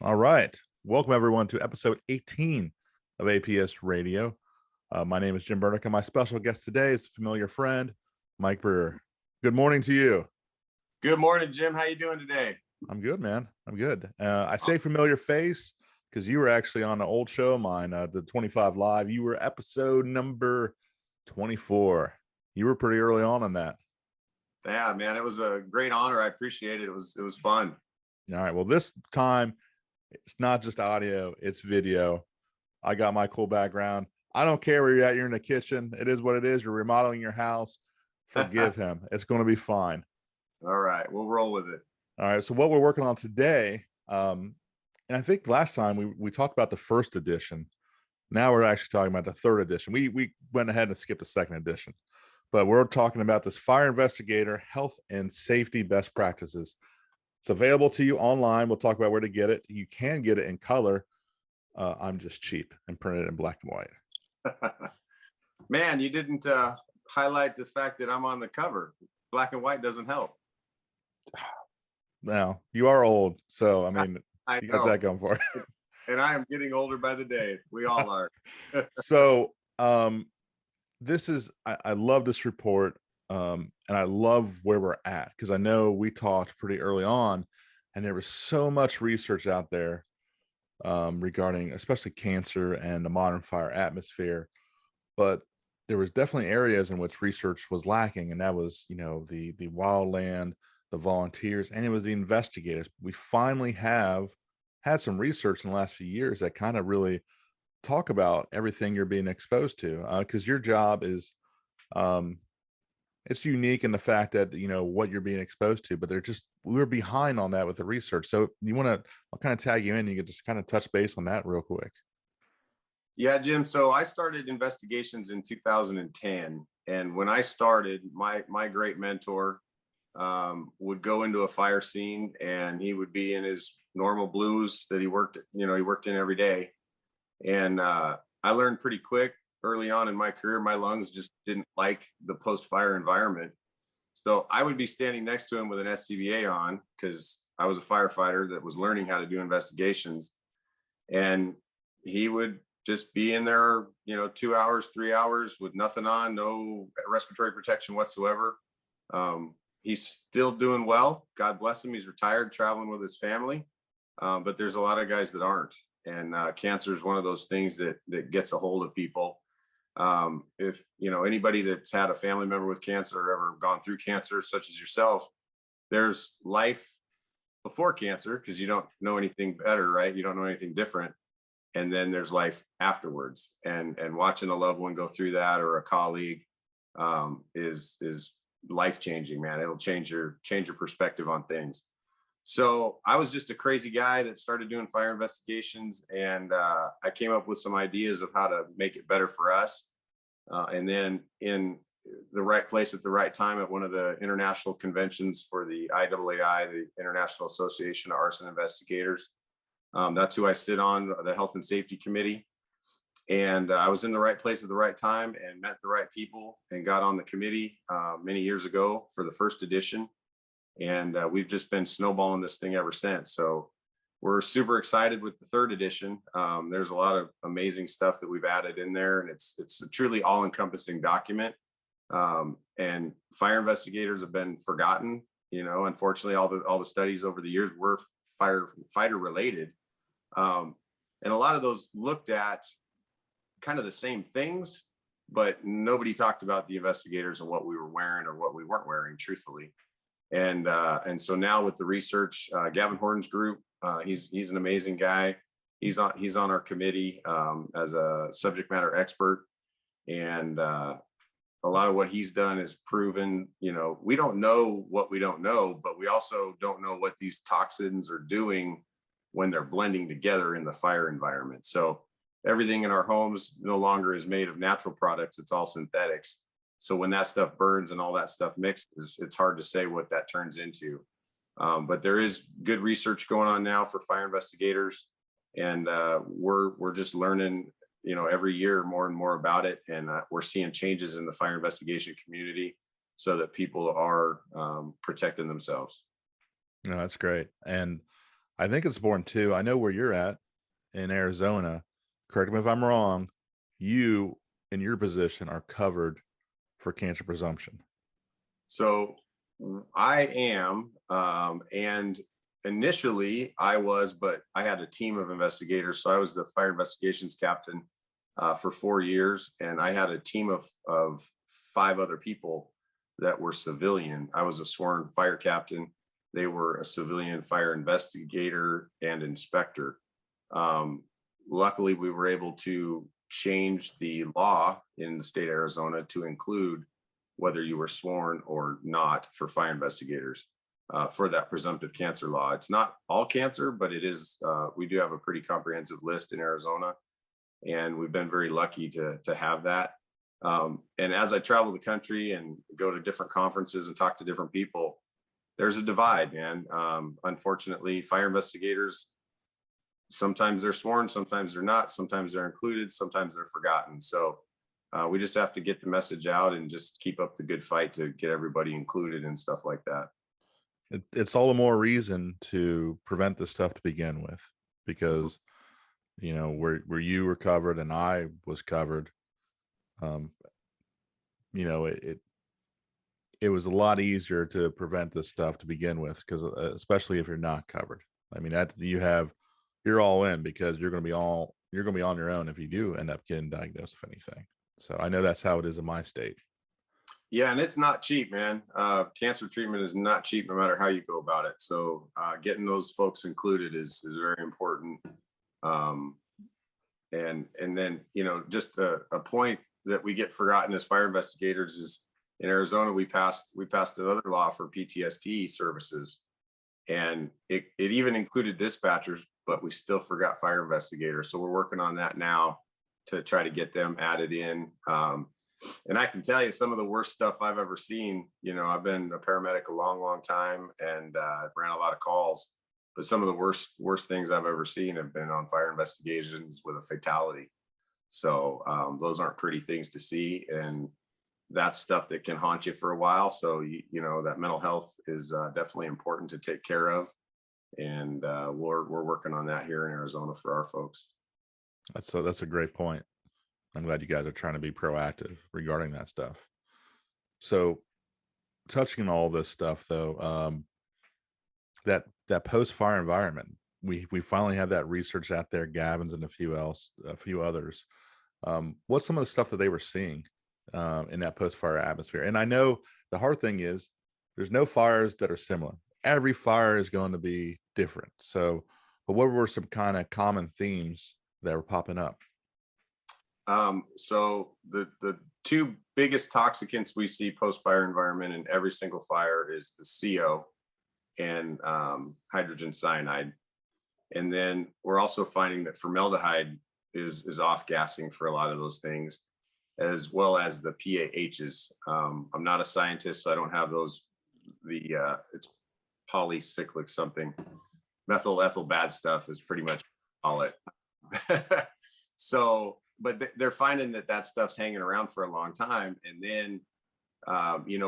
All right. Welcome, everyone, to episode 18 of APS Radio. My name is Jim Burneka. My special guest today is a familiar friend, Mike Brewer. Good morning to you. Good morning, Jim. How you doing today? I'm good, man. I'm good. I say familiar face because you were actually on an old show of mine, the 25 Live. You were episode number 24. You were pretty early on that. Yeah, man, it was a great honor. I appreciate it. It was fun. All right. Well, this time it's not just audio, it's video. I got my cool background. I don't care where you're at. You're in the kitchen. It is what it is. You're remodeling your house. Forgive him. It's going to be fine. All right. We'll roll with it. All right. So what we're working on today, and I think last time we talked about the first edition. Now we're actually talking about the third edition. We went ahead and skipped the second edition, but we're talking about this Fire Investigator health and safety best practices. It's available to you online. We'll talk about where to get it. You can get it in color. I'm just cheap and printed in black and white. Man, you didn't highlight the fact that I'm on the cover. Black and white doesn't help. Now, you are old, so I mean, you got that going for you. And I am getting older by the day. We all are. So this is, I love this report, and I love where we're at, because I know we talked pretty early on, and there was so much research out there regarding especially cancer and the modern fire atmosphere, but there was definitely areas in which research was lacking, and that was, you know, the wildland, the volunteers, and it was the investigators. We finally have had some research in the last few years that kind of really talk about everything you're being exposed to, because your job is it's unique in the fact that, you know, what you're being exposed to, but we're behind on that with the research. So you want to, I'll kind of tag you in. You could just kind of touch base on that real quick. Yeah, Jim. So I started investigations in 2010. And when I started, my great mentor would go into a fire scene, and he would be in his normal blues that he worked in every day. And I learned pretty quick early on in my career, my lungs just didn't like the post-fire environment. So I would be standing next to him with an SCBA on, because I was a firefighter that was learning how to do investigations. And he would just be in there, 2 hours, 3 hours with nothing on, no respiratory protection whatsoever. He's still doing well. God bless him. He's retired, traveling with his family. But there's a lot of guys that aren't. And cancer is one of those things that gets a hold of people. If anybody that's had a family member with cancer or ever gone through cancer, such as yourself, there's life before cancer, because you don't know anything better, right? You don't know anything different. And then there's life afterwards, and watching a loved one go through that, or a colleague, is life-changing, man. It'll change your perspective on things. So I was just a crazy guy that started doing fire investigations, and I came up with some ideas of how to make it better for us. And then in the right place at the right time at one of the international conventions for the IAAI, the International Association of Arson Investigators. That's who I sit on, the Health and Safety Committee. And I was in the right place at the right time and met the right people and got on the committee many years ago for the first edition. And we've just been snowballing this thing ever since. So we're super excited with the third edition. There's a lot of amazing stuff that we've added in there, and it's a truly all-encompassing document. And fire investigators have been forgotten. Unfortunately, all the studies over the years were firefighter related. And a lot of those looked at kind of the same things, but nobody talked about the investigators and what we were wearing or what we weren't wearing, truthfully. And so now with the research, Gavin Horton's group, he's an amazing guy. He's on our committee as a subject matter expert, and a lot of what he's done is proven. We don't know what we don't know, but we also don't know what these toxins are doing when they're blending together in the fire environment. So everything in our homes no longer is made of natural products; it's all synthetics. So when that stuff burns and all that stuff mixes, it's hard to say what that turns into. But there is good research going on now for fire investigators, and we're just learning, every year more and more about it, and we're seeing changes in the fire investigation community so that people are protecting themselves. No, that's great. And I think it's born too. I know where you're at in Arizona. Correct me if I'm wrong. You, in your position, are covered for cancer presumption. So I am, and initially I was, but I had a team of investigators. So I was the fire investigations captain for 4 years, and I had a team of 5 other people that were civilian. I was a sworn fire captain. They were a civilian fire investigator and inspector. Um, Luckily, we were able to change the law in the state of Arizona to include whether you were sworn or not for fire investigators for that presumptive cancer law. It's not all cancer, but it is. We do have a pretty comprehensive list in Arizona, and we've been very lucky to have that. And as I travel the country and go to different conferences and talk to different people, there's a divide, man. Unfortunately, fire investigators, sometimes they're sworn, sometimes they're not, sometimes they're included, sometimes they're forgotten. So we just have to get the message out and just keep up the good fight to get everybody included and stuff like that. It's all the more reason to prevent this stuff to begin with, because where you were covered and I was covered, um, it was a lot easier to prevent this stuff to begin with, because especially if you're not covered. I mean, that you're all in, because you're going to be on your own if you do end up getting diagnosed with anything. So I know that's how it is in my state. Yeah, and it's not cheap, man. Cancer treatment is not cheap, no matter how you go about it. So getting those folks included is very important. Um, and then just a point that we get forgotten as fire investigators is in Arizona we passed another law for PTSD services, and it even included dispatchers, but we still forgot fire investigators. So we're working on that now to try to get them added in. And I can tell you some of the worst stuff I've ever seen. I've been a paramedic a long time, and I've ran a lot of calls, but some of the worst things I've ever seen have been on fire investigations with a fatality. So those aren't pretty things to see, and that's stuff that can haunt you for a while. So that mental health is definitely important to take care of, and we're working on that here in Arizona for our folks. That's a great point. I'm glad you guys are trying to be proactive regarding that stuff. So, touching on all this stuff, though, that post-fire environment, we finally have that research out there. Gavin's and a few others. What's some of the stuff that they were seeing in that post-fire atmosphere? And I know the hard thing is there's no fires that are similar. Every fire is going to be different. So, but what were some kind of common themes that were popping up? So the two biggest toxicants we see post-fire environment in every single fire is the CO and hydrogen cyanide. And then we're also finding that formaldehyde is off-gassing for a lot of those things, as well as the PAHs. I'm not a scientist, so I don't have those. It's polycyclic something. Methyl ethyl bad stuff is pretty much all it. So, but they're finding that stuff's hanging around for a long time. And then,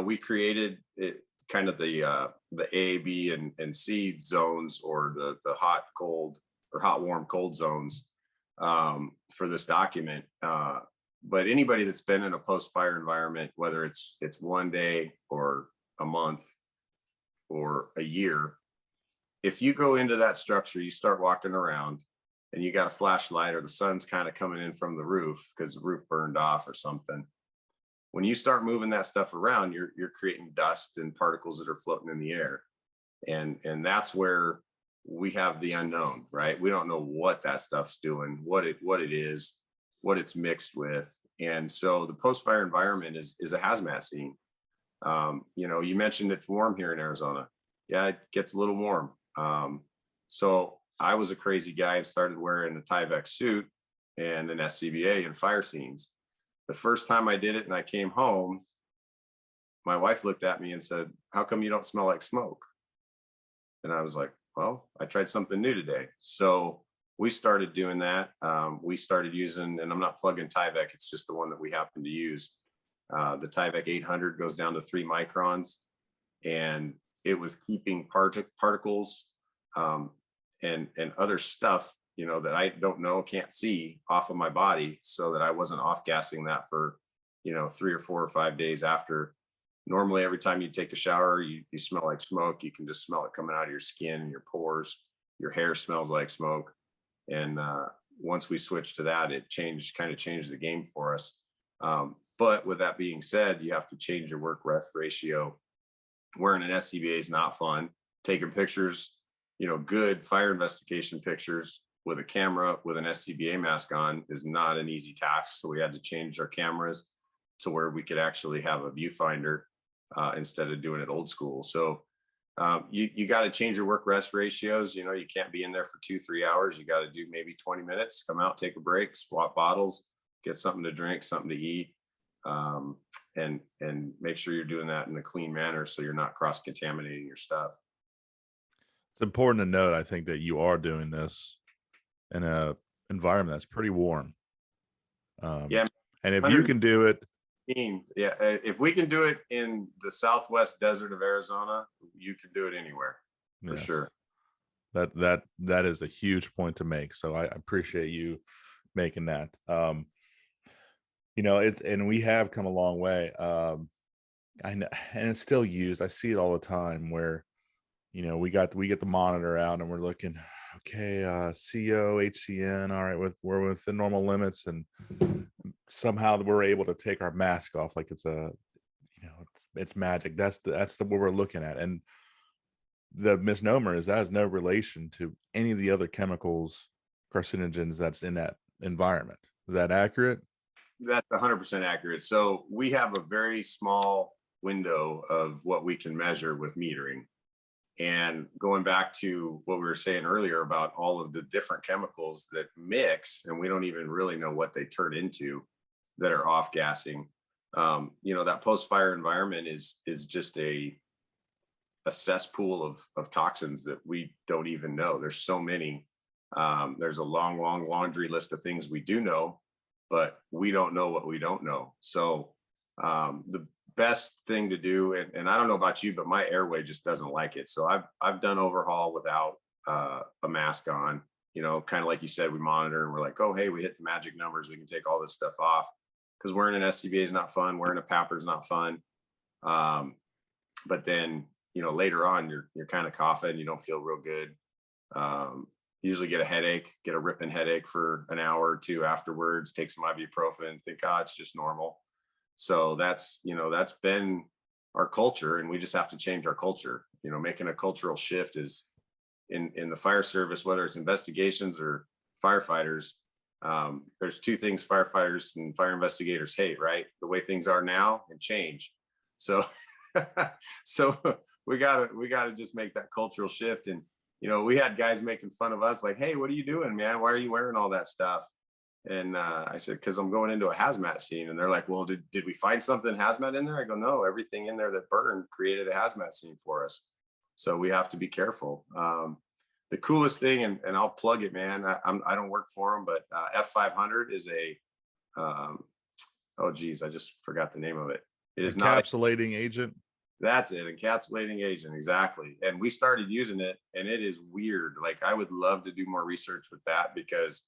we created it, kind of the A, B, and C zones, or the hot, cold, or hot, warm, cold zones for this document. But anybody that's been in a post-fire environment, whether it's one day or a month or a year, if you go into that structure, you start walking around and you got a flashlight, or the sun's kind of coming in from the roof because the roof burned off or something. When you start moving that stuff around, you're creating dust and particles that are floating in the air. And that's where we have the unknown, right? We don't know what that stuff's doing, what it is, what it's mixed with. And so the post-fire environment is a hazmat scene. You mentioned it's warm here in Arizona. Yeah, it gets a little warm. So I was a crazy guy and started wearing a Tyvek suit and an SCBA in fire scenes. The first time I did it and I came home, my wife looked at me and said, "How come you don't smell like smoke?" And I was like, "Well, I tried something new today." So we started doing that. We started using, and I'm not plugging Tyvek, it's just the one that we happen to use. The Tyvek 800 goes down to 3 microns, and it was keeping particles and other stuff, you know, that I don't know, can't see off of my body, so that I wasn't off gassing that for, you know, 3 or 4 or 5 days after. Normally, every time you take a shower, you smell like smoke. You can just smell it coming out of your skin and your pores. Your hair smells like smoke. And once we switched to that, it kind of changed the game for us. But with that being said, you have to change your work rest ratio. Wearing an SCBA is not fun. Taking pictures, you know, good fire investigation pictures with a camera with an SCBA mask on is not an easy task. So we had to change our cameras to where we could actually have a viewfinder instead of doing it old school. So you got to change your work rest ratios. You know, you can't be in there for 2-3 hours. You got to do maybe 20 minutes, come out, take a break, swap bottles, get something to drink, something to eat, and make sure you're doing that in a clean manner so you're not cross contaminating your stuff. It's important to note, I think, that you are doing this in a environment that's pretty warm. Yeah, and if you can do it, yeah, if we can do it in the Southwest desert of Arizona, you can do it anywhere for yes, sure. That is a huge point to make. So I appreciate you making that. You know, and we have come a long way. I know, and it's still used. I see it all the time where, you know, we get the monitor out and we're looking, okay, CO, HCN, all right, we're within normal limits, and somehow we're able to take our mask off like it's a, you know, it's magic. That's what we're looking at. And the misnomer is that has no relation to any of the other chemicals, carcinogens that's in that environment. Is that accurate? That's 100% accurate. So we have a very small window of what we can measure with metering. And going back to what we were saying earlier about all of the different chemicals that mix, and we don't even really know what they turn into, that are off gassing. You know, that post-fire environment is just a cesspool of toxins that we don't even know. There's so many. There's a long laundry list of things we do know, but we don't know what we don't know. So the best thing to do, and I don't know about you, but my airway just doesn't like it. So I've done overhaul without a mask on. You know, kind of like you said, we monitor and we're like, oh, hey, we hit the magic numbers, we can take all this stuff off. Because wearing an SCBA is not fun, wearing a PAPR is not fun. But then, you know, later on, you're kind of coughing, you don't feel real good. Usually get a headache, get a ripping headache for an hour or two afterwards, take some ibuprofen, think, it's just normal. So that's, you know, that's been our culture, and we just have to change our culture. You know, making a cultural shift is in the fire service, whether it's investigations or firefighters. There's two things firefighters and fire investigators hate, right? The way things are now and change. So, so we gotta just make that cultural shift. And, you know, we had guys making fun of us like, hey, what are you doing, man? Why are you wearing all that stuff? And I said, because I'm going into a hazmat scene. And they're like, well, did we find something hazmat in there? I go, no, everything in there that burned created a hazmat scene for us. So we have to be careful. The coolest thing, and I'll plug it, man. I don't work for them, but F500 is a, oh geez, I just forgot the name of it. It is not encapsulating agent. That's it, encapsulating agent, exactly. And we started using it, and it is weird. Like, I would love to do more research with that, because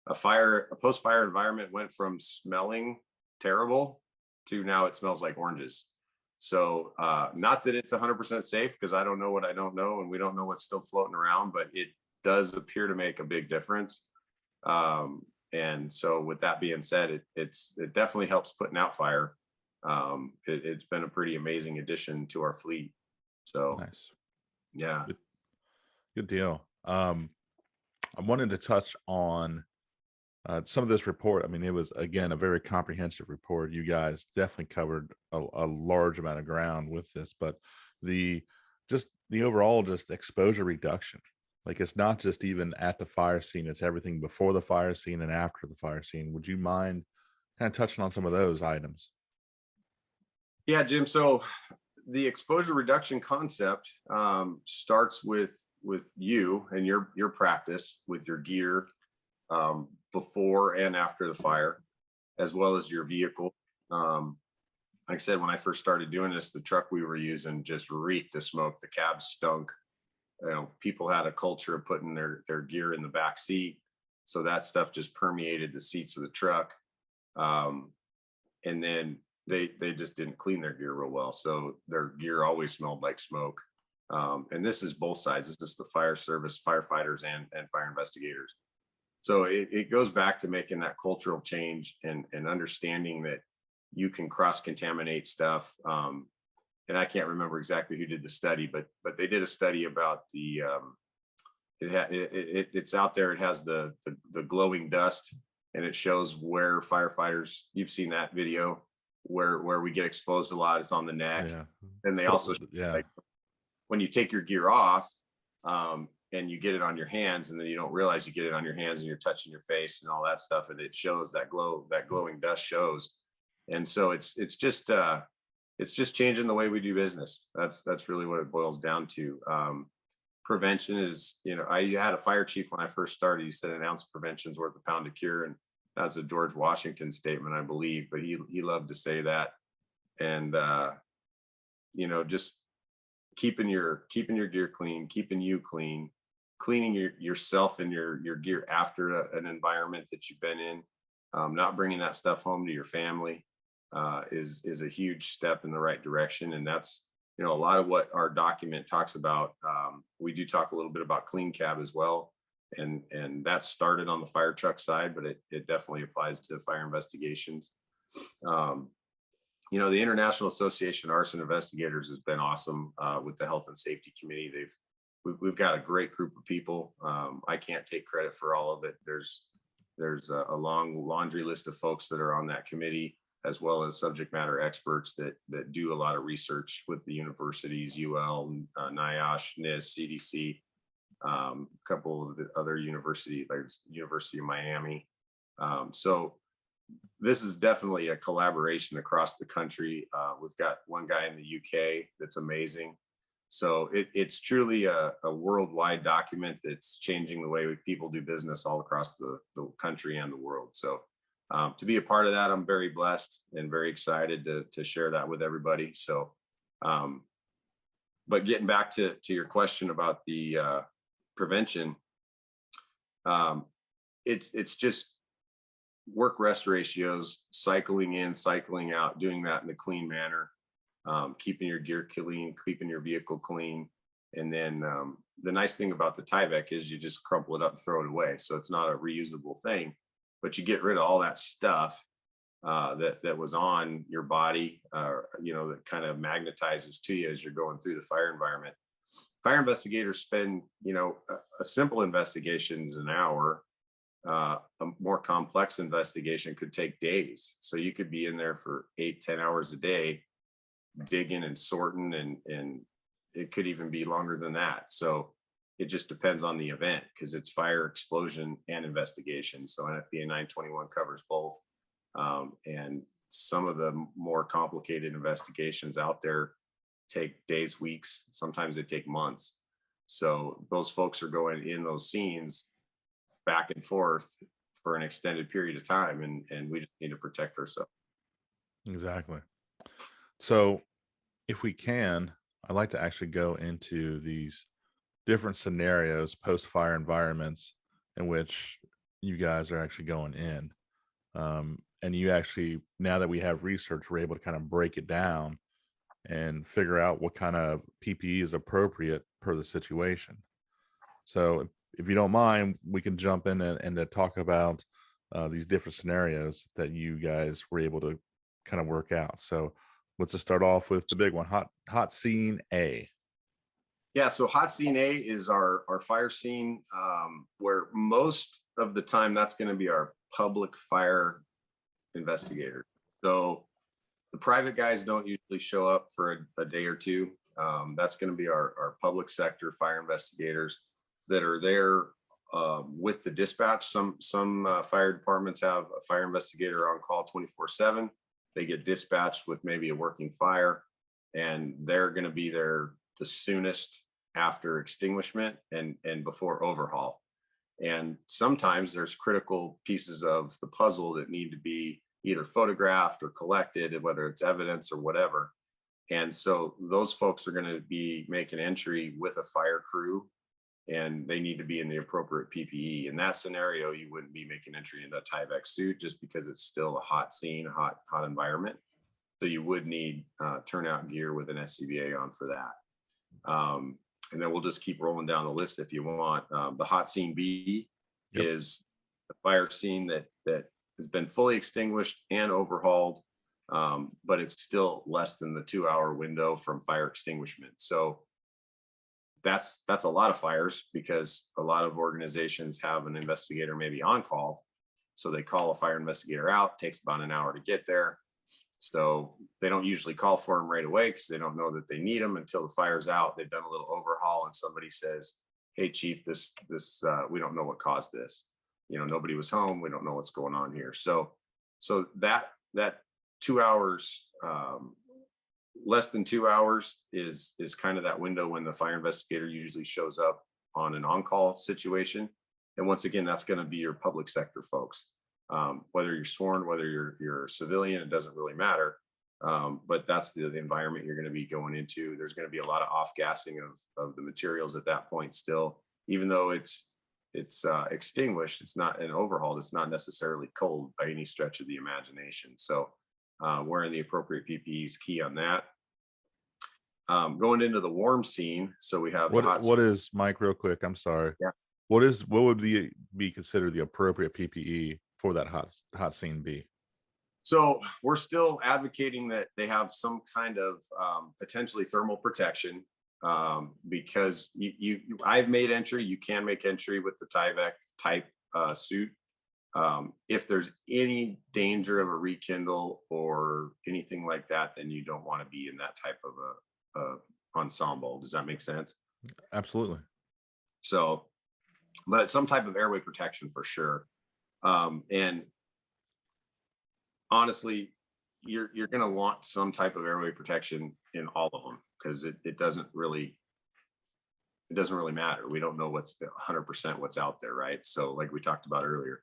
a post-fire environment went from smelling terrible to now it smells like oranges. So not that it's 100% safe, because I don't know what I don't know, and we don't know what's still floating around, but it does appear to make a big difference. And so with that being said, it definitely helps putting out fire. It's been a pretty amazing addition to our fleet. So nice. Yeah. Good deal. I wanted to touch on some of this report. I mean, it was, again, a very comprehensive report. You guys definitely covered a large amount of ground with this, but the overall just exposure reduction, like, it's not just even at the fire scene, it's everything before the fire scene and after the fire scene. Would you mind kind of touching on some of those items? Yeah, Jim. So the exposure reduction concept starts with you and your practice with your gear before and after the fire, as well as your vehicle. Like I said, when I first started doing this, the truck we were using just reeked of smoke. The cab stunk. people had a culture of putting their gear in the back seat. So that stuff just permeated the seats of the truck. And then they just didn't clean their gear real well. So their gear always smelled like smoke. And this is both sides. This is the fire service, firefighters and fire investigators. So it goes back to making that cultural change and understanding that you can cross-contaminate stuff. And I can't remember exactly who did the study, but they did a study about the it's out there. It has the glowing dust, and it shows where firefighters. You've seen that video where we get exposed a lot. It's on the neck, Yeah. and they also like when you take your gear off, and you get it on your hands, and then you don't realize you get it on your hands, and you're touching your face and all that stuff, and it shows that glowing dust shows. And so it's just changing the way we do business. That's really what it boils down to. Prevention is, I had a fire chief when I first started. He said an ounce of prevention is worth a pound of cure, and that's a George Washington statement, I believe. But he loved to say that, and just keeping your gear clean, keeping you clean, cleaning yourself and your gear after an environment that you've been in, not bringing that stuff home to your family. Is a huge step in the right direction. And that's, a lot of what our document talks about. We do talk a little bit about clean cab as well. And that started on the fire truck side, but it definitely applies to fire investigations. The International Association of Arson Investigators has been awesome with the Health and Safety Committee. We've got a great group of people. I can't take credit for all of it. There's a long laundry list of folks that are on that committee, as well as subject matter experts that do a lot of research with the universities, UL, NIOSH, NIST, CDC, a couple of the other universities, like University of Miami. So this is definitely a collaboration across the country. We've got one guy in the UK that's amazing. So it's truly a worldwide document that's changing the way people do business all across the country and the world. So to be a part of that, I'm very blessed and very excited to share that with everybody. So, but getting back to your question about the prevention, it's just work rest ratios, cycling in, cycling out, doing that in a clean manner, keeping your gear clean, keeping your vehicle clean. And then the nice thing about the Tyvek is you just crumple it up and throw it away. So it's not a reusable thing, but you get rid of all that stuff that was on your body, that kind of magnetizes to you as you're going through the fire environment. Fire investigators spend, a simple investigation is an hour. A more complex investigation could take days. So you could be in there for 8-10 hours a day, digging and sorting, and it could even be longer than that. So it just depends on the event, because it's fire, explosion, and investigation. So NFPA 921 covers both. And some of the more complicated investigations out there take days, weeks, sometimes they take months. So those folks are going in those scenes back and forth for an extended period of time, and we just need to protect ourselves. Exactly. So if we can, I'd like to actually go into these different scenarios, post-fire environments in which you guys are actually going in. And you actually, now that we have research, we're able to kind of break it down and figure out what kind of PPE is appropriate per the situation. So if you don't mind, we can jump in and to talk about these different scenarios that you guys were able to kind of work out. So let's just start off with the big one, hot scene A. Yeah, so hot scene A is our fire scene, where most of the time that's going to be our public fire investigator. So the private guys don't usually show up for a day or two. That's going to be our public sector fire investigators that are there with the dispatch. Some fire departments have a fire investigator on call 24/7. They get dispatched with maybe a working fire, and they're going to be there the soonest after extinguishment and before overhaul. And sometimes there's critical pieces of the puzzle that need to be either photographed or collected, whether it's evidence or whatever. And so those folks are going to be making entry with a fire crew and they need to be in the appropriate PPE. In that scenario, you wouldn't be making entry into a Tyvek suit just because it's still a hot scene, hot environment. So you would need turnout gear with an SCBA on for that. And then we'll just keep rolling down the list if you want. The hot scene B is the fire scene that has been fully extinguished and overhauled, but it's still less than the 2-hour window from fire extinguishment. So that's a lot of fires, because a lot of organizations have an investigator maybe on call. So they call a fire investigator out, takes about an hour to get there. So they don't usually call for them right away because they don't know that they need them until the fire's out. They've done a little overhaul and somebody says, "Hey chief, this we don't know what caused this. Nobody was home. We don't know what's going on here." So that 2 hours, less than 2 hours is kind of that window when the fire investigator usually shows up on an on-call situation. And once again, that's going to be your public sector folks. Whether you're sworn, whether you're a civilian, it doesn't really matter. But that's the environment you're going to be going into. There's going to be a lot of off-gassing of the materials at that point still, even though it's extinguished, it's not an overhaul, it's not necessarily cold by any stretch of the imagination. So wearing the appropriate PPE is key on that. Going into the warm scene, so we have what is, Mike, real quick, I'm sorry. Yeah. What would be considered the appropriate PPE for that hot scene B? So we're still advocating that they have some kind of potentially thermal protection, because I've made entry. You can make entry with the Tyvek type suit. If there's any danger of a rekindle or anything like that, then you don't want to be in that type of a ensemble. Does that make sense? Absolutely. So, but some type of airway protection for sure. And honestly, you're going to want some type of airway protection in all of them, because it doesn't really matter. We don't know what's 100% what's out there, right? So like we talked about earlier.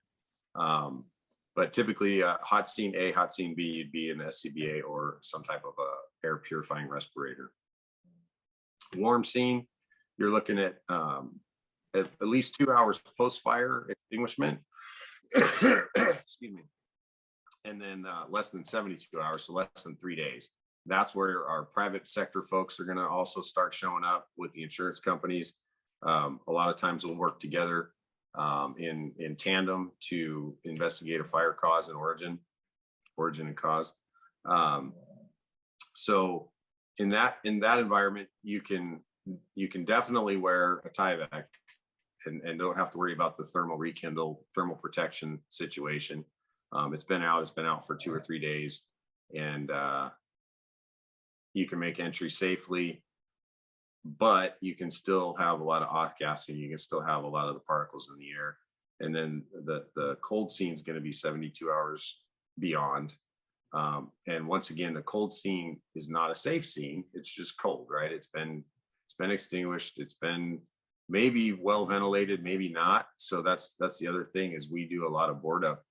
But typically hot scene A, hot scene B, you'd be in SCBA or some type of a air purifying respirator. Warm scene, you're looking at least 2 hours post-fire extinguishment. Excuse me. And then less than 72 hours, so less than 3 days. That's where our private sector folks are going to also start showing up with the insurance companies. A lot of times we'll work together in tandem to investigate a fire cause and origin and cause. So in that environment, you can definitely wear a Tyvek and don't have to worry about the thermal protection situation. It's been out for 2 or 3 days, and you can make entry safely, but you can still have a lot of off-gassing. You can still have a lot of the particles in the air. And then the cold scene is going to be 72 hours beyond. And once again, the cold scene is not a safe scene. It's just cold, right? It's been extinguished. It's been maybe well ventilated, maybe not. So that's the other thing, is we do a lot of board up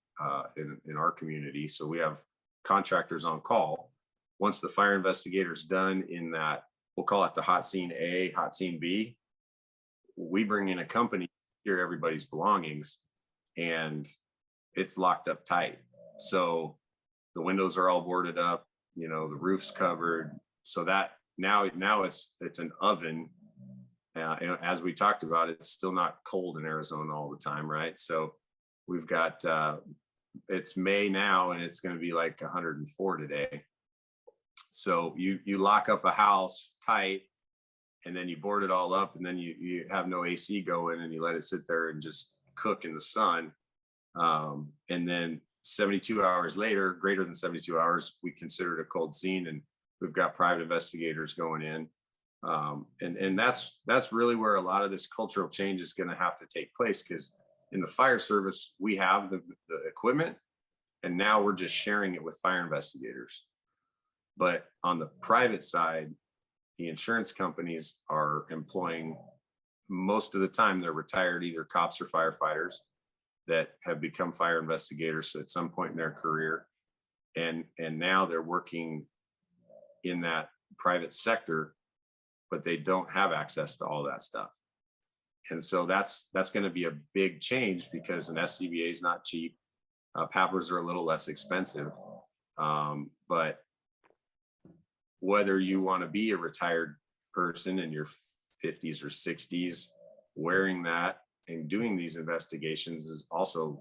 in our community. So we have contractors on call. Once the fire investigator's done in that, we'll call it the hot scene A, hot scene B, we bring in a company to secure everybody's belongings, and it's locked up tight. So the windows are all boarded up, the roof's covered, so that now it's an oven. As we talked about, it's still not cold in Arizona all the time, right? So we've got it's May now, and it's going to be like 104 today. So you lock up a house tight, and then you board it all up, and then you have no AC going, and you let it sit there and just cook in the sun. And then 72 hours later, greater than 72 hours, we consider it a cold scene, and we've got private investigators going in. And that's really where a lot of this cultural change is going to have to take place, because in the fire service, we have the equipment, and now we're just sharing it with fire investigators. But on the private side, the insurance companies are employing, most of the time, they're retired, either cops or firefighters that have become fire investigators at some point in their career. And now they're working in that private sector, but they don't have access to all that stuff. And so that's going to be a big change because an SCBA is not cheap. PAPRs are a little less expensive. But whether you want to be a retired person in your 50s or 60s, wearing that and doing these investigations is also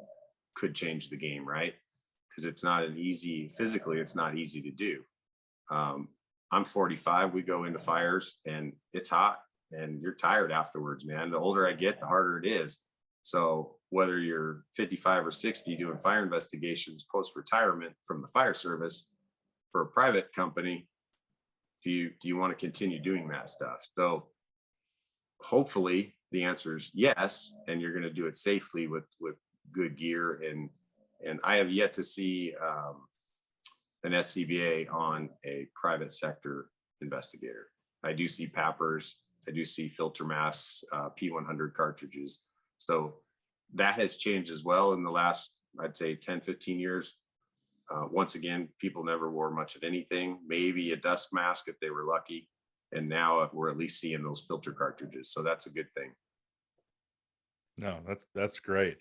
could change the game, right? Because it's not an easy, physically, it's not easy to do. I'm 45. We go into fires and it's hot and you're tired afterwards, man. The older I get, the harder it is. So whether you're 55 or 60 doing fire investigations post-retirement from the fire service for a private company, do you want to continue doing that stuff? So hopefully the answer is yes, and you're going to do it safely with good gear. And I have yet to see an SCBA on a private sector investigator. I do see PAPRs, I do see filter masks, P100 cartridges. So that has changed as well in the last, I'd say 10, 15 years. Once again, people never wore much of anything, maybe a dust mask if they were lucky. And now we're at least seeing those filter cartridges. So that's a good thing. No, that's great.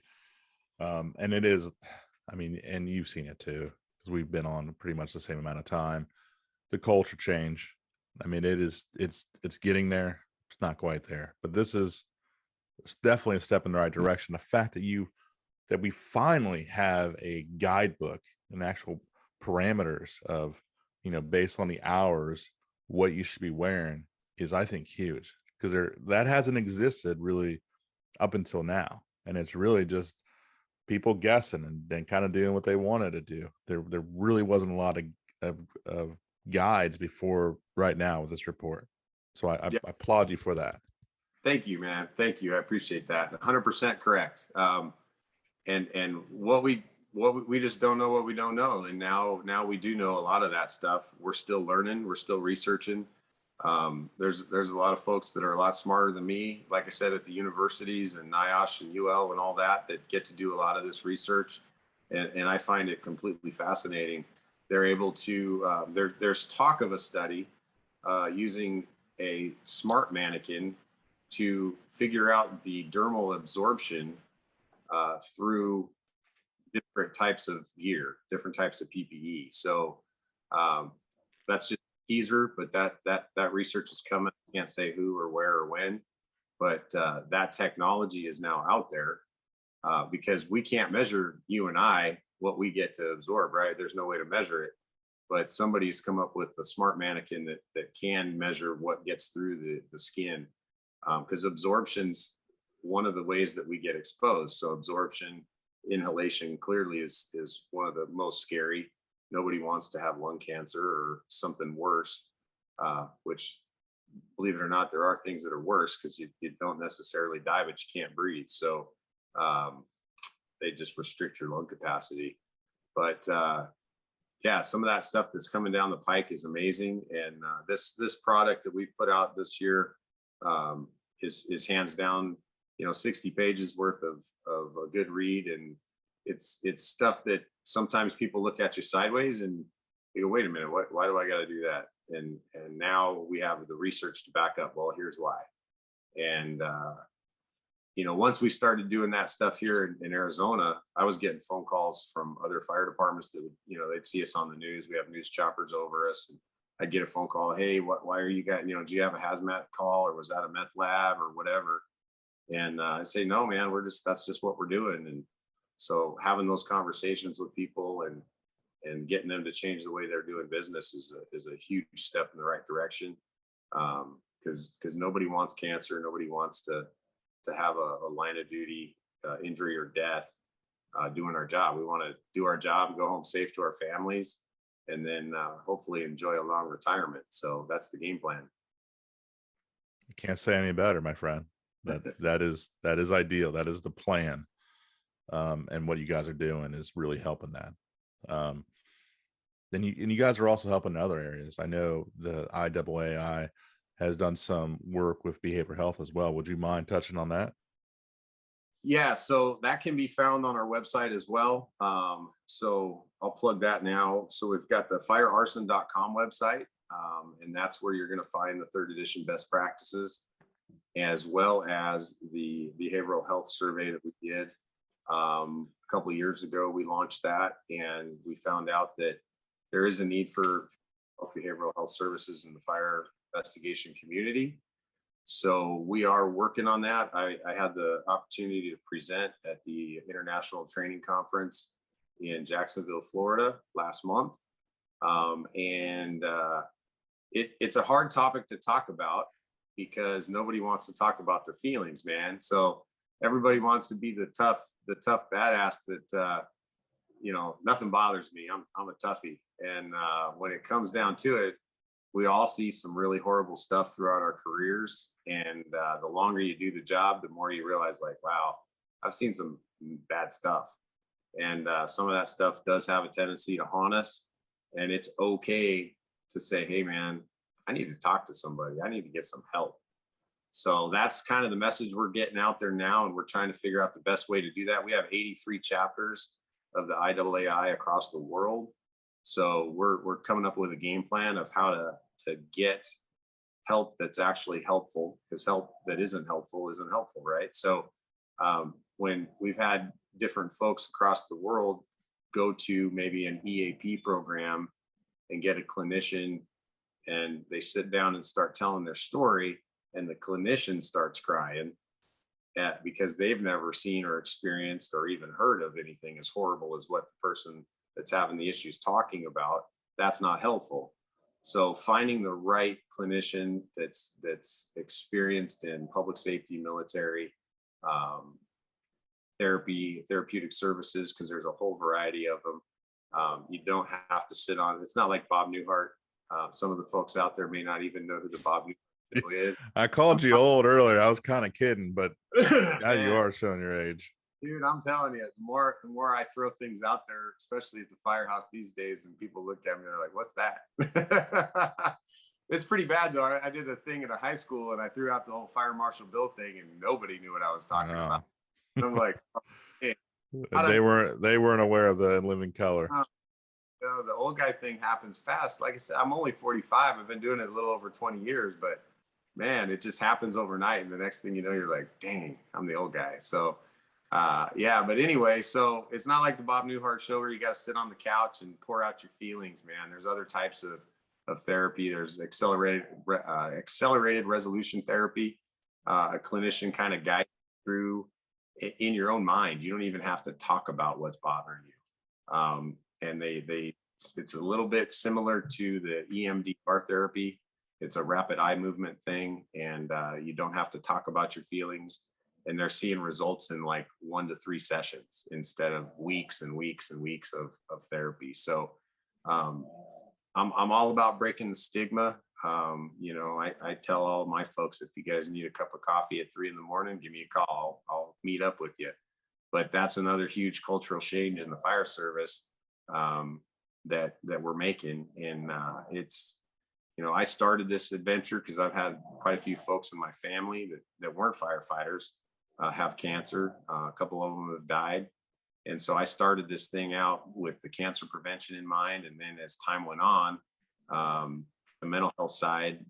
And it is, I mean, and you've seen it too, because we've been on pretty much the same amount of time. The culture change. I mean, it's getting there. It's not quite there, but it's definitely a step in the right direction. The fact that we finally have a guidebook and actual parameters of, based on the hours, what you should be wearing is, I think, huge, because that hasn't existed really up until now. And it's really just people guessing and kind of doing what they wanted to do. There really wasn't a lot of guides before right now with this report. So I applaud you for that. Thank you, man. Thank you. I appreciate that. 100% correct. And what we just don't know what we don't know. And now we do know a lot of that stuff. We're still learning. We're still researching. There's a lot of folks that are a lot smarter than me, like I said, at the universities and NIOSH and UL and all that get to do a lot of this research. And I find it completely fascinating. They're able to, there's talk of a study using a smart mannequin to figure out the dermal absorption through different types of gear, different types of PPE. So that's just a teaser, but that research is coming. I can't say who or where or when, but that technology is now out there because we can't measure, you and I, what we get to absorb, right? There's no way to measure it, but somebody's come up with a smart mannequin that can measure what gets through the skin, because absorption's one of the ways that we get exposed. So absorption, inhalation clearly is one of the most scary. Nobody wants to have lung cancer or something worse, which, believe it or not, there are things that are worse because you don't necessarily die, but you can't breathe. So they just restrict your lung capacity. But yeah, some of that stuff that's coming down the pike is amazing. And this product that we've put out this year is hands down, 60 pages worth of a good read. And it's stuff that sometimes people look at you sideways and you go, wait a minute, why do I got to do that? And now we have the research to back up, well, here's why. And once we started doing that stuff here in Arizona, I was getting phone calls from other fire departments that would, they'd see us on the news. We have news choppers over us, and I'd get a phone call, hey, why are you guys, do you have a hazmat call, or was that a meth lab or whatever? And I say, no, man, that's just what we're doing. And so having those conversations with people and getting them to change the way they're doing business is a huge step in the right direction. Because nobody wants cancer. Nobody wants to have a line of duty injury or death doing our job. We want to do our job, go home safe to our families, and then hopefully enjoy a long retirement. So that's the game plan. You can't say any better, my friend. That is ideal. That is the plan. And what you guys are doing is really helping that. And you guys are also helping in other areas. I know the IAAI has done some work with behavioral health as well. Would you mind touching on that? Yeah, so that can be found on our website as well. So I'll plug that now. So we've got the firearson.com website, and that's where you're going to find the 3rd edition best practices. as well as the behavioral health survey that we did a couple of years ago. We launched that, and we found out that there is a need for behavioral health services in the fire investigation community. So we are working on that. I had the opportunity to present at the International Training Conference in Jacksonville, Florida last month. It's a hard topic to talk about because nobody wants to talk about their feelings, man. So everybody wants to be the tough badass that, nothing bothers me. I'm a toughie. And when it comes down to it, we all see some really horrible stuff throughout our careers. And the longer you do the job, the more you realize, like, wow, I've seen some bad stuff. And some of that stuff does have a tendency to haunt us. And it's okay to say, hey, man, I need to talk to somebody. I need to get some help. So that's kind of the message we're getting out there now. And we're trying to figure out the best way to do that. We have 83 chapters of the IAAI across the world. So we're coming up with a game plan of how to get help that's actually helpful, because help that isn't helpful, right? So when we've had different folks across the world go to maybe an EAP program and get a clinician, and they sit down and start telling their story, and the clinician starts crying because they've never seen or experienced or even heard of anything as horrible as what the person that's having the issues talking about. That's not helpful. So finding the right clinician that's experienced in public safety, military, therapeutic services, because there's a whole variety of them. You don't have to sit on. It's not like Bob Newhart. Some of the folks out there may not even know who the Bob Newhart is. I called you old earlier. I was kind of kidding, but now you are showing your age. Dude, I'm telling you, the more I throw things out there, especially at the firehouse these days, and people look at me, they're like, what's that? It's pretty bad, though. I did a thing at a high school, and I threw out the whole fire marshal bill thing, and nobody knew what I was talking about. And I'm like, hey, they weren't aware of the living color. The old guy thing happens fast. Like I said, I'm only 45. I've been doing it a little over 20 years, but man, it just happens overnight. And the next thing you know, you're like, dang, I'm the old guy. So but anyway, so it's not like the Bob Newhart show where you got to sit on the couch and pour out your feelings, man. There's other types of therapy. There's accelerated resolution therapy. A clinician kind of guides you through in your own mind. You don't even have to talk about what's bothering you. And it's a little bit similar to the EMDR therapy. It's a rapid eye movement thing, and you don't have to talk about your feelings. And they're seeing results in like 1 to 3 sessions instead of weeks and weeks and weeks of therapy. So I'm all about breaking the stigma. I tell all my folks, if you guys need a cup of coffee at 3 a.m, give me a call. I'll meet up with you. But that's another huge cultural change in the fire service that we're making. And it's, I started this adventure because I've had quite a few folks in my family that weren't firefighters have cancer. A couple of them have died. And so I started this thing out with the cancer prevention in mind. And then as time went on, the mental health side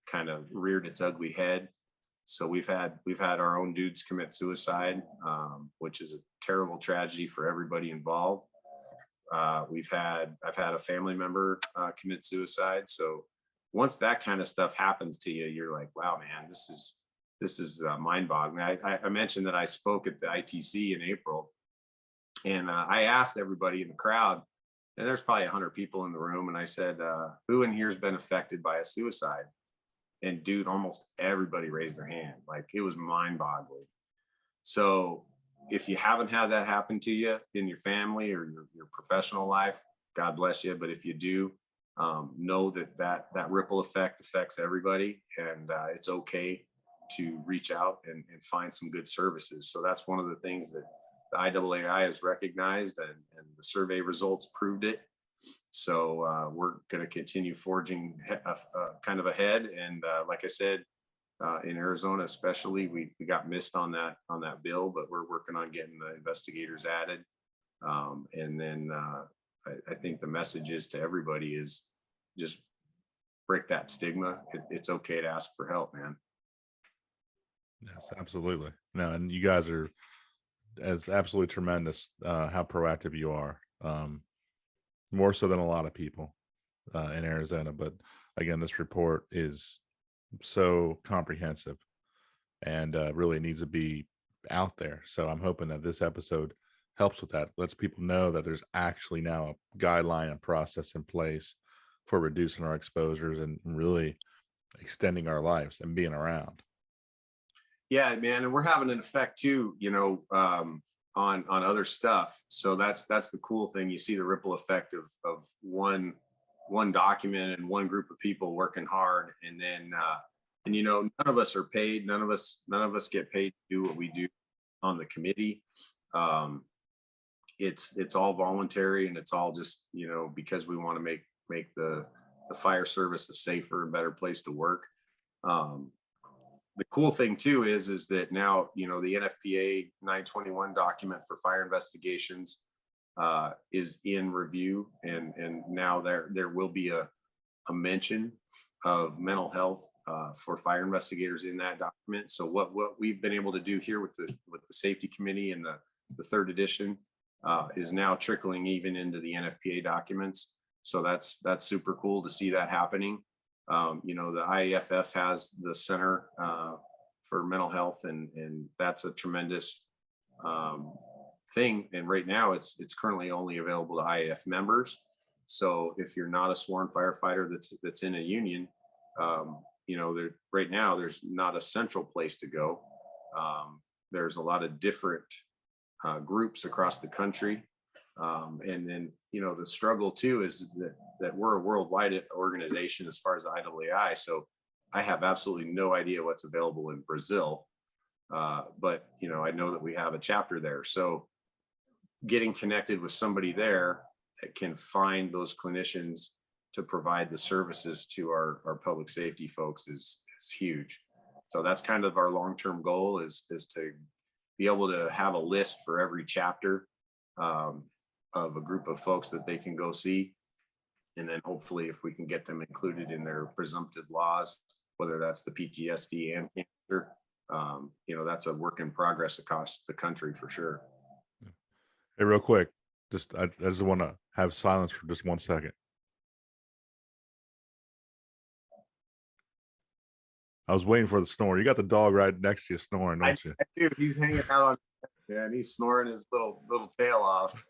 kind of reared its ugly head. So we've had our own dudes commit suicide, which is a terrible tragedy for everybody involved. I've had a family member commit suicide. So once that kind of stuff happens to you, you're like, wow, man, this is mind-boggling. I mentioned that I spoke at the ITC in April, and I asked everybody in the crowd, and there's probably 100 people in the room, and I said, who in here's been affected by a suicide? And dude, almost everybody raised their hand. Like, it was mind-boggling. So if you haven't had that happen to you in your family or your professional life, God bless you. But if you do, know that ripple effect affects everybody, and it's okay to reach out and find some good services. So that's one of the things that the IAAI has recognized, and the survey results proved it. So we're going to continue forging kind of ahead. And like I said, in Arizona especially, we got missed on that bill, but we're working on getting the investigators added. And then I think the message is to everybody is just break that stigma. It's okay to ask for help, man. Yes, absolutely. No, and you guys are as absolutely tremendous. How proactive you are, more so than a lot of people in Arizona. But again, this report is so comprehensive and really needs to be out there. So I'm hoping that this episode helps with that, lets people know that there's actually now a guideline and process in place for reducing our exposures and really extending our lives and being around. Yeah, man, and we're having an effect too, on other stuff. So that's the cool thing. You see the ripple effect of one document and one group of people working hard, and then and none of us are paid. None of us get paid to do what we do on the committee. Um, it's all voluntary, and it's all just because we want to make the fire service a safer and better place to work. Um, the cool thing too is that now the NFPA 921 document for fire investigations is in review, and now there will be a mention of mental health for fire investigators in that document. So what we've been able to do here with the safety committee and the third edition is now trickling even into the NFPA documents. So that's super cool to see that happening. The IAFF has the Center for Mental Health, and that's a tremendous thing. And right now, it's currently only available to IAF members. So if you're not a sworn firefighter that's in a union, right now there's not a central place to go. There's a lot of different groups across the country. And then, the struggle too is that we're a worldwide organization as far as the IAAI. So I have absolutely no idea what's available in Brazil. But, I know that we have a chapter there. So getting connected with somebody there that can find those clinicians to provide the services to our public safety folks is huge. So that's kind of our long-term goal is to be able to have a list for every chapter of a group of folks that they can go see. And then hopefully if we can get them included in their presumptive laws, whether that's the PTSD and cancer, that's a work in progress across the country for sure. Hey, real quick, I just want to have silence for just 1 second. I was waiting for the snore. You got the dog right next to you snoring, don't you? I do. He's hanging out on, and he's snoring his little tail off.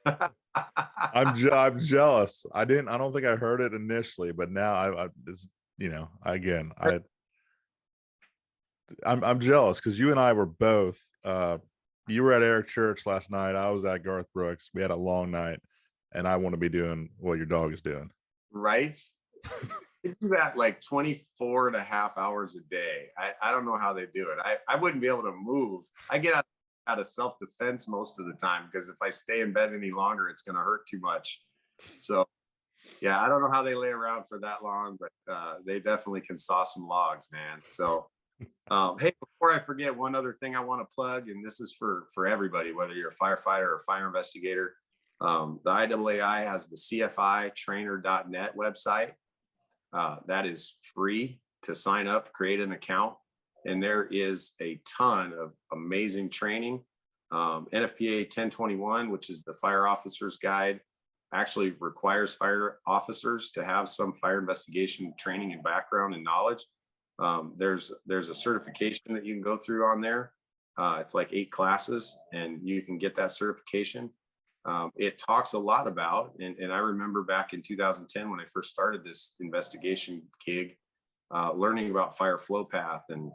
I'm jealous. I don't think I heard it initially, but now I'm jealous because you and I were both. You were at Eric Church last night. I was at Garth Brooks. We had a long night, and I want to be doing what your dog is doing. Right? They do that like 24 and a half hours a day. I don't know how they do it. I wouldn't be able to move. I get out of self-defense most of the time because if I stay in bed any longer, it's going to hurt too much. So yeah, I don't know how they lay around for that long, but they definitely can saw some logs, man. So hey, before I forget, one other thing I want to plug, and this is for everybody, whether you're a firefighter or a fire investigator. The IAAI has the cfitrainer.net website. That is free to sign up, create an account, and there is a ton of amazing training. NFPA 1021, which is the fire officer's guide, actually requires fire officers to have some fire investigation training and background and knowledge. There's a certification that you can go through on there. It's like 8 classes, and you can get that certification. It talks a lot about, and I remember back in 2010 when I first started this investigation gig, learning about fire flow path and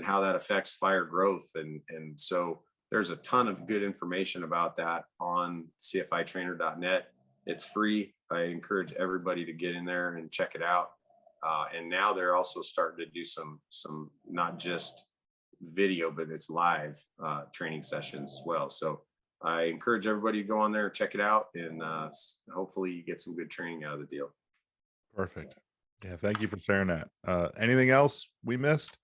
how that affects fire growth. And so there's a ton of good information about that on cfitrainer.net. It's free. I encourage everybody to get in there and check it out. And now they're also starting to do some not just video, but it's live training sessions as well. So I encourage everybody to go on there, check it out, and hopefully you get some good training out of the deal. Perfect. Yeah, thank you for sharing that. Anything else we missed?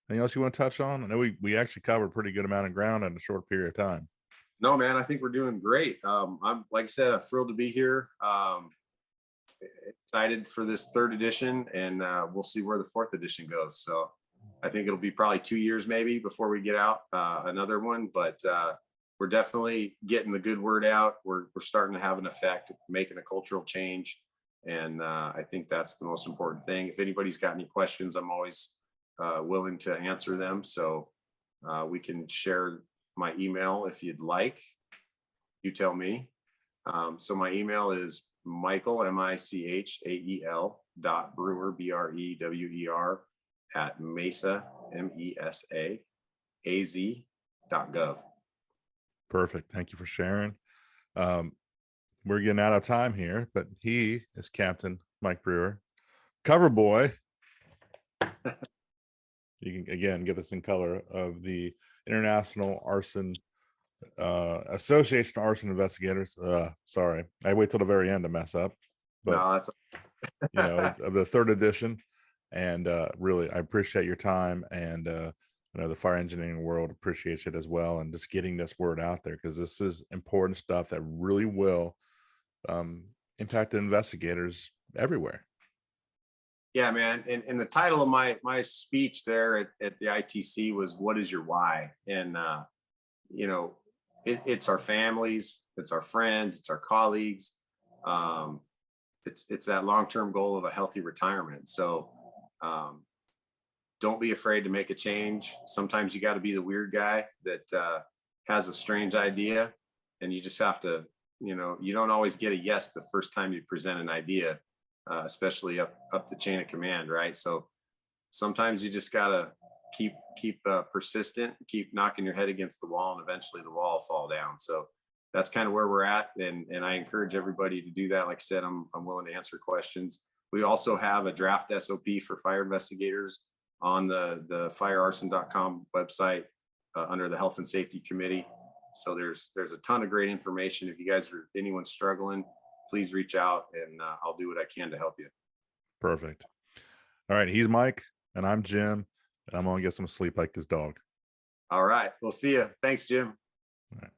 Anything else you want to touch on? I know we actually covered a pretty good amount of ground in a short period of time. No, man, I think we're doing great. I'm, like I said, I'm thrilled to be here. Excited for this 3rd edition, and we'll see where the 4th edition goes. So I think it'll be probably 2 years maybe before we get out another one, but we're definitely getting the good word out. We're starting to have an effect, making a cultural change. And I think that's the most important thing. If anybody's got any questions, I'm always willing to answer them. So we can share my email if you'd like. You tell me. So my email is Michael, Michael .Brewer, BREWER at Mesa, MESA.AZ.gov. Perfect. Thank you for sharing. We're getting out of time here, but he is Captain Mike Brewer, cover boy. You can again get this in color of the International Arson Association of Arson Investigators. Sorry, I wait till the very end to mess up, but No, that's you know, of the 3rd edition. And really, I appreciate your time, and I know the fire engineering world appreciates it as well, and just getting this word out there, because this is important stuff that really will impact the investigators everywhere. Yeah, man. And the title of my speech there at the ITC was "What is your why?" And you know, it's our families, it's our friends, it's our colleagues. It's that long-term goal of a healthy retirement. So don't be afraid to make a change. Sometimes you got to be the weird guy that has a strange idea, and you just have to, you don't always get a yes the first time you present an idea, especially up the chain of command, right? So sometimes you just gotta keep persistent, keep knocking your head against the wall, and eventually the wall will fall down. So that's kind of where we're at, and I encourage everybody to do that. Like I said, I'm willing to answer questions. We also have a draft SOP for fire investigators on the firearson.com website under the Health and Safety Committee. So there's a ton of great information. If you guys are anyone's struggling, please reach out, and I'll do what I can to help you. Perfect. All right, he's Mike, and I'm Jim, and I'm gonna get some sleep like this dog. All right, we'll see you. Thanks, Jim. All right.